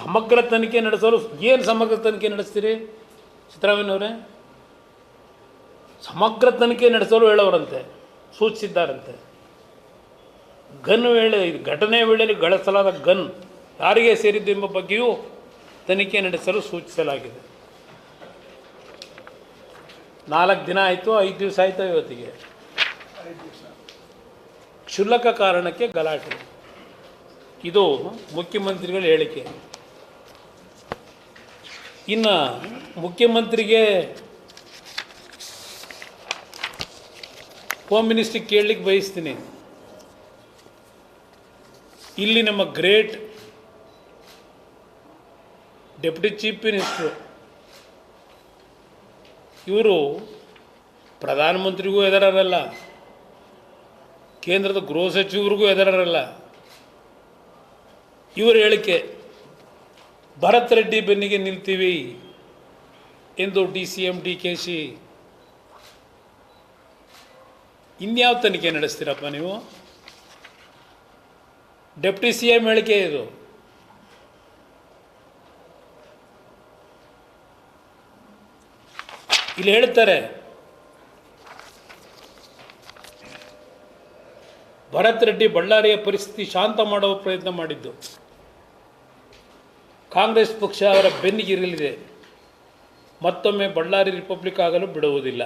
ಸಮಗ್ರ ತನಿಖೆ ನಡೆಸಲು ಏನು ಸಮಗ್ರ ತನಿಖೆ ನಡೆಸ್ತೀರಿ ಸಿದ್ದರಾಮಯ್ಯನವರೇ? ಸಮಗ್ರ ತನಿಖೆ ನಡೆಸಲು ಹೇಳೋರಂತೆ, ಸೂಚಿಸಿದ್ದಾರಂತೆ. ಗನ್ ವೇಳೆ ಘಟನೆ ವೇಳೆಯಲ್ಲಿ ಗಳಿಸಲಾದ ಗನ್ ಯಾರಿಗೆ ಸೇರಿದ್ದು ಎಂಬ ಬಗ್ಗೆಯೂ ತನಿಖೆ ನಡೆಸಲು ಸೂಚಿಸಲಾಗಿದೆ. 4 ದಿನ ಆಯಿತು, 5 ದಿವಸ ಆಯಿತು ಇವತ್ತಿಗೆ. ಕ್ಷುಲ್ಲಕ ಕಾರಣಕ್ಕೆ ಗಲಾಟೆ. ಇದು ಮುಖ್ಯಮಂತ್ರಿಗಳ ಹೇಳಿಕೆ. ಇನ್ನು ಮುಖ್ಯಮಂತ್ರಿಗೆ ಹೋಮ್ ಮಿನಿಸ್ಟ್ರಿಗೆ ಕೇಳಲಿಕ್ಕೆ ಬಯಸ್ತೀನಿ. ಇಲ್ಲಿ ನಮ್ಮ ಗ್ರೇಟ್ ಡೆಪ್ಯೂಟಿ ಚೀಫ್ ಮಿನಿಸ್ಟ್ರು ಇವರು ಪ್ರಧಾನಮಂತ್ರಿಗೂ ಎದುರಲ್ಲ, ಕೇಂದ್ರದ ಗೃಹ ಸಚಿವರಿಗೂ ಎದುರಲ್ಲ. ಇವರ ಹೇಳಿಕೆ ಭರತ್ ರೆಡ್ಡಿ ಬೆನ್ನಿಗೆ ನಿಲ್ತೀವಿ ಎಂದು DCM DKC. ಇನ್ಯಾವ ತನಿಖೆ ನಡೆಸ್ತೀರಪ್ಪ ನೀವು? ಡೆಪ್ಟಿ CM ಹೇಳಿಕೆ ಇದು. ಇಲ್ಲಿ ಹೇಳ್ತಾರೆ, ಭರತ್ ರೆಡ್ಡಿ ಬಳ್ಳಾರಿಯ ಪರಿಸ್ಥಿತಿ ಶಾಂತ ಮಾಡುವ ಪ್ರಯತ್ನ ಮಾಡಿದ್ದು. ಕಾಂಗ್ರೆಸ್ ಪಕ್ಷ ಅವರ ಬೆನ್ನಿಗಿರಲಿದೆ, ಮತ್ತೊಮ್ಮೆ ಬಳ್ಳಾರಿ ರಿಪಬ್ಲಿಕ್ ಆಗಲು ಬಿಡುವುದಿಲ್ಲ.